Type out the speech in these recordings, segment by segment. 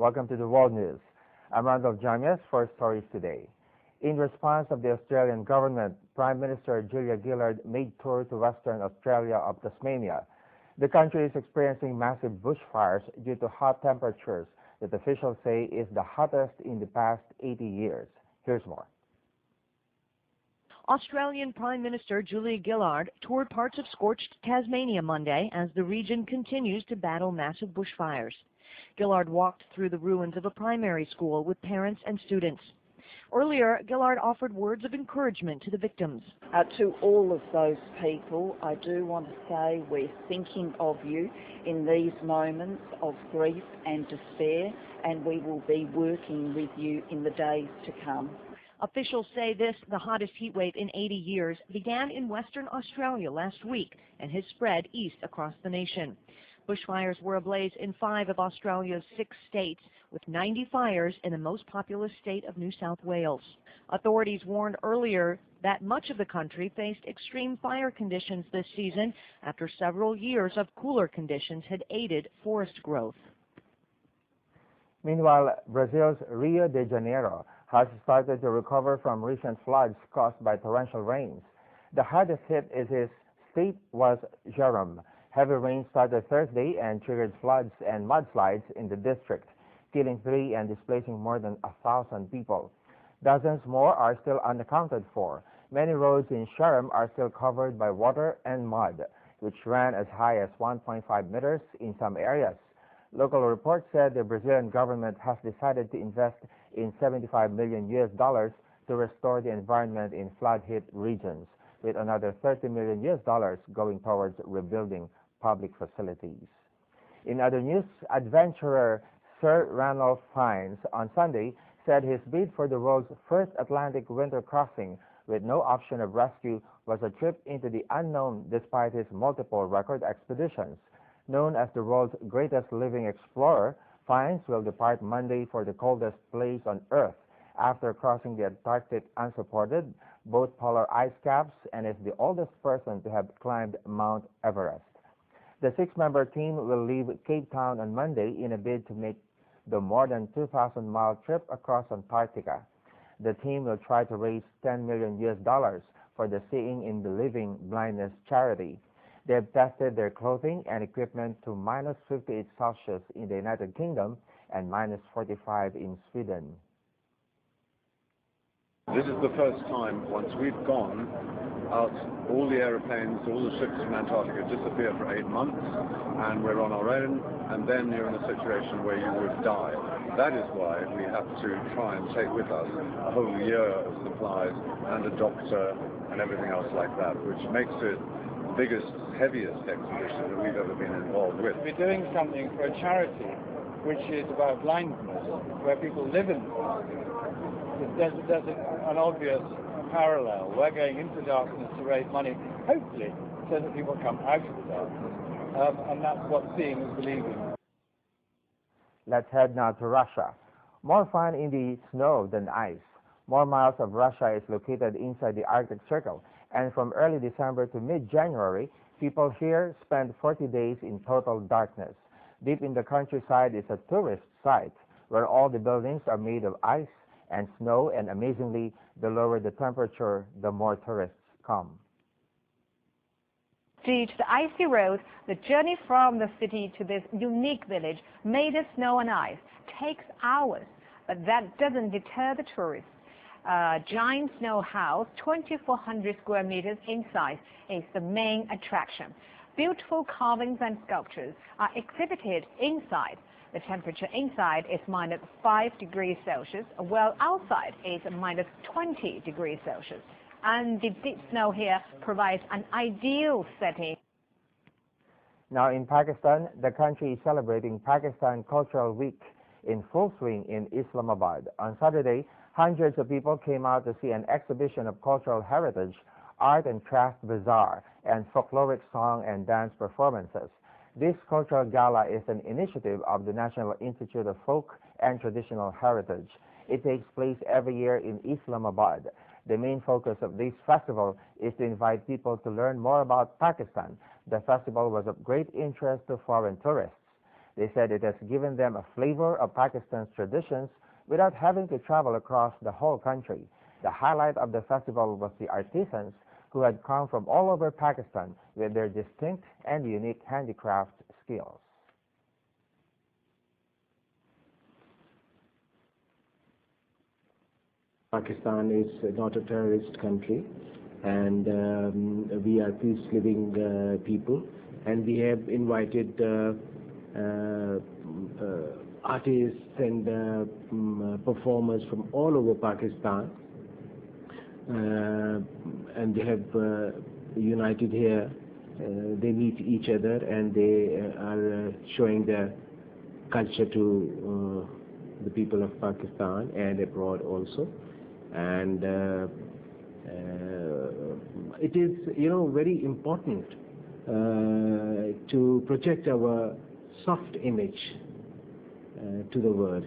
Welcome to the World News. I'm Randolf Jamias for stories today. In response of the Australian government, Prime Minister Julia Gillard made tour to Western Australia of Tasmania. The country is experiencing massive bushfires due to hot temperatures that officials say is the hottest in the past 80 years. Here's more. Australian Prime Minister Julia Gillard toured parts of scorched Tasmania Monday as the region continues to battle massive bushfires. Gillard walked through the ruins of a primary school with parents and students. Earlier, Gillard offered words of encouragement to the victims. To all of those people, I do want to say we're thinking of you in these moments of grief and despair, and we will be working with you in the days to come. Officials say this, the hottest heat wave in 80 years, began in Western Australia last week and has spread east across the nation. Bushfires were ablaze in 5 of Australia's 6 states, with 90 fires in the most populous state of New South Wales. Authorities warned earlier that much of the country faced extreme fire conditions this season after several years of cooler conditions had aided forest growth. Meanwhile, Brazil's Rio de Janeiro has started to recover from recent floods caused by torrential rains. The hardest hit in his state was Jerome. Heavy rain started Thursday and triggered floods and mudslides in the district, killing 3 and displacing more than 1,000 people. Dozens more are still unaccounted for. Many roads in Jerome are still covered by water and mud, which ran as high as 1.5 meters in some areas. Local reports said the Brazilian government has decided to invest in $75 million to restore the environment in flood-hit regions, with another $30 million going towards rebuilding public facilities. In other news, adventurer Sir Randolf Jamias on Sunday said his bid for the world's first Atlantic winter crossing with no option of rescue was a trip into the unknown despite his multiple record expeditions. Known as the world's greatest living explorer, Jamias will depart Monday for the coldest place on Earth after crossing the Antarctic unsupported, both polar ice caps, and is the oldest person to have climbed Mount Everest. The 6-member team will leave Cape Town on Monday in a bid to make the more than 2,000-mile trip across Antarctica. The team will try to raise $10 million for the Seeing in Believing Blindness charity. They have tested their clothing and equipment to minus 58 Celsius in the United Kingdom and minus 45 in Sweden. This is the first time, once we've gone out, all the aeroplanes, all the ships from Antarctica disappear for 8 months, and we're on our own, and then you're in a situation where you would die. That is why we have to try and take with us a whole year of supplies and a doctor and everything else like that, which makes it the biggest, heaviest expedition that we've ever been involved with. We're doing something for a charity which is about blindness, where people live in darkness. There's an obvious parallel. We're going into darkness to raise money, hopefully, so that people come out of the darkness. And that's what Seeing is Believing. Let's head now to Russia. More fun in the snow than ice. More miles of Russia is located inside the Arctic Circle, and from early December to mid-January, people here spend 40 days in total darkness. Deep in the countryside is a tourist site where all the buildings are made of ice and snow, and amazingly, the lower the temperature, the more tourists come. Due to the icy road, the journey from the city to this unique village made of snow and ice takes hours, but that doesn't deter the tourists. A giant snow house, 2,400 square meters in size, is the main attraction. Beautiful carvings and sculptures are exhibited inside. The temperature inside is minus 5 degrees Celsius, while outside is minus 20 degrees Celsius. And the deep snow here provides an ideal setting. Now in Pakistan, the country is celebrating Pakistan Cultural Week in full swing in Islamabad. On Saturday, hundreds of people came out to see an exhibition of cultural heritage, art and craft bazaar, and folkloric song and dance performances. This cultural gala is an initiative of the National Institute of Folk and Traditional Heritage. It takes place every year in Islamabad. The main focus of this festival is to invite people to learn more about Pakistan. The festival was of great interest to foreign tourists. They said it has given them a flavor of Pakistan's traditions without having to travel across the whole country. The highlight of the festival was the artisans who had come from all over Pakistan with their distinct and unique handicraft skills. Pakistan is not a terrorist country, and we are peace-living people, and we have invited artists and performers from all over Pakistan, and they have united here. They meet each other, and they are showing their culture to the people of Pakistan and abroad also. And it is, very important to project our soft image to the world.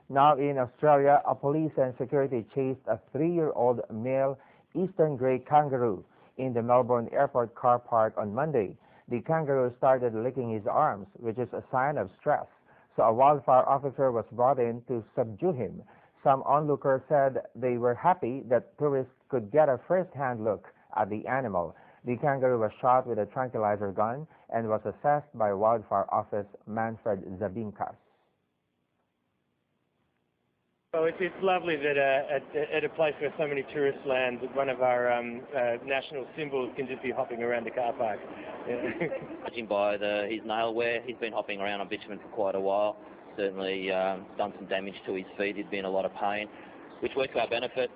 Now in Australia, a police and security chased a 3-year-old male eastern grey kangaroo in the Melbourne airport car park on Monday. The kangaroo started licking his arms, which is a sign of stress, so a wildfire officer was brought in to subdue him. Some onlookers said they were happy that tourists could get a first-hand look at the animal. The kangaroo was shot with a tranquilizer gun and was assessed by Wildfire Office Manfred Zabinkas. Well, it's lovely that at a place where so many tourists land, one of our national symbols can just be hopping around the car park. Judging by his nail wear, he's been hopping around on bitumen for quite a while. Certainly done some damage to his feet. He'd been in a lot of pain, which worked to our benefit.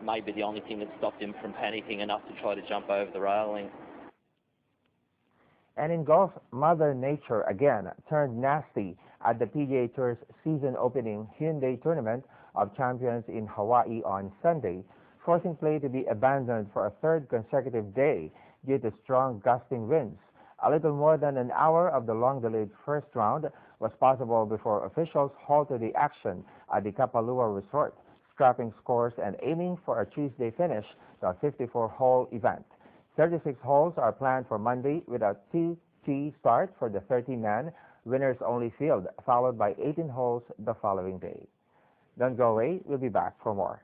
Maybe the only thing that stopped him from panicking enough to try to jump over the railing. And in golf, Mother Nature again turned nasty at the PGA Tour's season opening Hyundai Tournament of Champions in Hawaii on Sunday, forcing play to be abandoned for a third consecutive day due to strong gusting winds. A little more than an hour of the long-delayed first round was possible before officials halted the action at the Kapalua Resort, scrapping scores and aiming for a Tuesday finish to a 54-hole event. 36 holes are planned for Monday with a 2-tee start for the 30-man winners-only field, followed by 18 holes the following day. Don't go away. We'll be back for more.